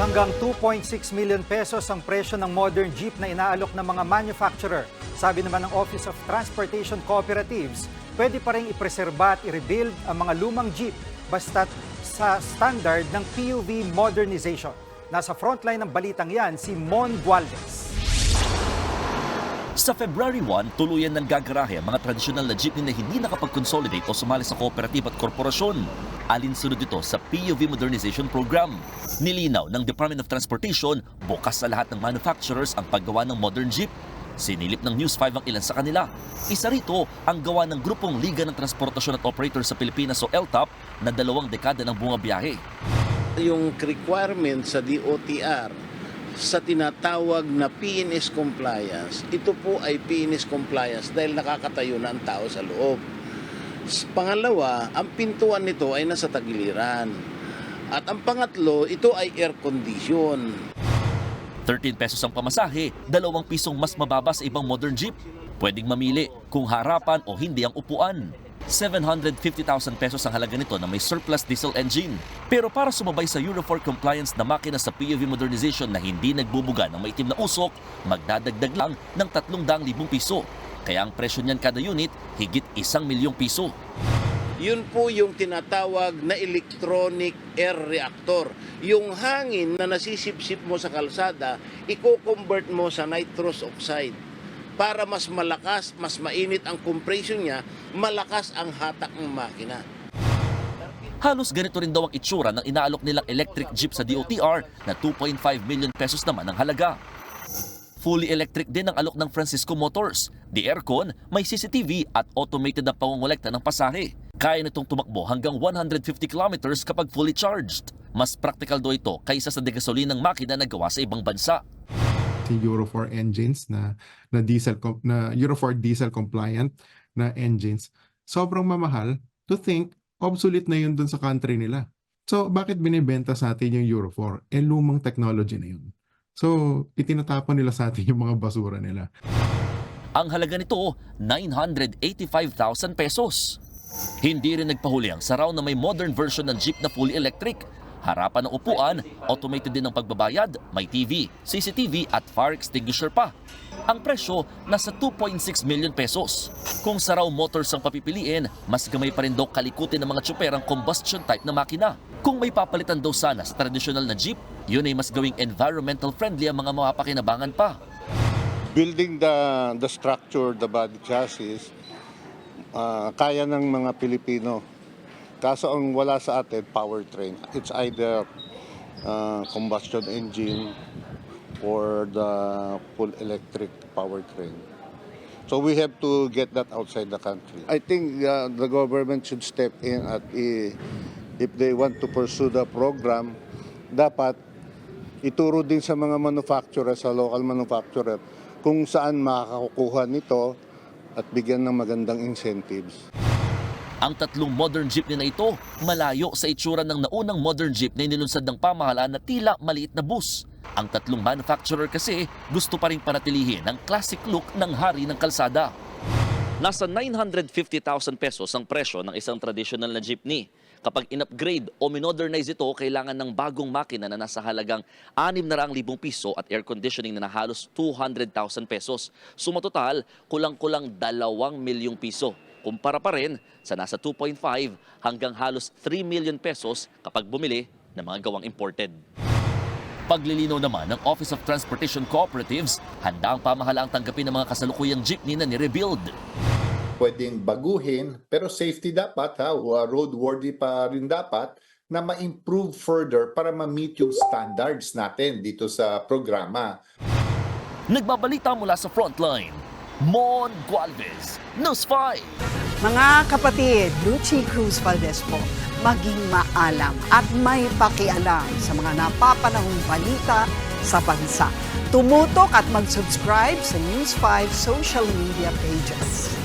hanggang 2.6 million pesos ang presyo ng modern jeep na inaalok ng mga manufacturer. Sabi naman ng Office of Transportation Cooperatives, pwede pa rin ipreserba at i-rebuild ang mga lumang jeep basta't sa standard ng PUV modernization. Nasa frontline ng balitang yan si Mon Gualvez. Sa February 1, tuluyan ng gagarahe ang mga tradisyonal na jeepney na hindi nakapag-consolidate o sumali sa kooperative at korporasyon. Alinsunod ito sa PUV Modernization Program. Nilinaw ng Department of Transportation, bukas sa lahat ng manufacturers ang paggawa ng modern jeep. Sinilip ng News 5 ang ilan sa kanila. Isa rito ang gawa ng Grupong Liga ng Transportasyon at Operators sa Pilipinas o LTOP na 2 dekada ng bunga biyahe. Yung requirement sa DOTR sa tinatawag na PNS compliance, ito po ay PNS compliance dahil nakakatayo na ang tao sa loob. Pangalawa, ang pintuan nito ay nasa tagiliran. At ang pangatlo, ito ay air condition. 13 pesos ang pamasahe, 2 pisong mas mababa sa ibang modern jeep. Pwedeng mamili kung harapan o hindi ang upuan. 750,000 pesos ang halaga nito na may surplus diesel engine. Pero para sumabay sa Euro 4 compliance na makina sa PUV modernization na hindi nagbubuga ng maitim na usok, magdadagdag lang ng 300,000 piso. Kaya ang presyo niyan kada unit, higit 1 milyong piso. Yun po yung tinatawag na electronic air reactor. Yung hangin na nasisipsip mo sa kalsada, i-convert mo sa nitrous oxide. Para mas malakas, mas mainit ang compression niya, malakas ang hatak ng makina. Halos ganito rin daw ang itsura ng inaalok nilang electric jeep sa DOTR na 2.5 million pesos naman ang halaga. Fully electric din ang alok ng Francisco Motors. The aircon, may CCTV at automated na pangongolekta ng pasahe. Kaya nitong tumakbo hanggang 150 kilometers kapag fully charged. Mas practical daw ito kaysa sa degasolinang makina na gawa sa ibang bansa. Euro 4 engines na Euro 4 diesel compliant na engines, sobrang mamahal to think obsolete na yun dun sa country nila. So bakit binibenta sa atin yung Euro 4? Lumang technology na yun. So itinatapon nila sa atin yung mga basura nila. Ang halaga nito, 985,000 pesos. Hindi rin nagpahuli ang Saraw na may modern version ng jeep na fully electric. Harapan ng upuan, automated din ang pagbabayad, may TV, CCTV at fire extinguisher pa. Ang presyo nasa 2.6 million pesos. Kung Saraw Motors ang papipiliin, mas gamay pa rin daw kalikutin ng mga tsuper ang combustion type na makina. Kung may papalitan daw sana sa tradisyonal na jeep, yun ay mas gawing environmental friendly ang mga mapapakinabangan pa. Building the structure, the body chassis, kaya ng mga Pilipino. Kaso ang wala sa atin, powertrain. It's either combustion engine or the full electric powertrain. So we have to get that outside the country. I think the government should step in at if they want to pursue the program, dapat ituro din sa mga manufacturer, sa local manufacturer, kung saan makakakuha nito at bigyan ng magandang incentives. Ang 3 modern jeepney na ito, malayo sa itsura ng naunang modern jeep na inilunsad ng pamahalaan na tila maliit na bus. Ang 3 manufacturer kasi gusto pa rin panatilihin ang classic look ng hari ng kalsada. Nasa 950,000 pesos ang presyo ng isang traditional na jeepney. Kapag in-upgrade o minodernize ito, kailangan ng bagong makina na nasa halagang 600,000 piso at air conditioning na halos 200,000 pesos. Sumatotal, kulang-kulang 2 milyong piso. Kumpara pa rin sa nasa 2.5 hanggang halos 3 million pesos kapag bumili ng mga gawang imported. Paglilinaw naman ng Office of Transportation Cooperatives, handa ang pamahalaang tanggapin ng mga kasalukuyang jeepney na ni-rebuild. Pwedeng baguhin, pero safety dapat, roadworthy pa rin dapat, na ma-improve further para ma-meet yung standards natin dito sa programa. Nagbabalita mula sa Frontline, Mon Gualvez, News 5. Mga kapatid, Lucy Cruz Valdez po, maging maalam at may pakialam sa mga napapanahong balita sa bansa. Tumutok at mag-subscribe sa News 5 social media pages.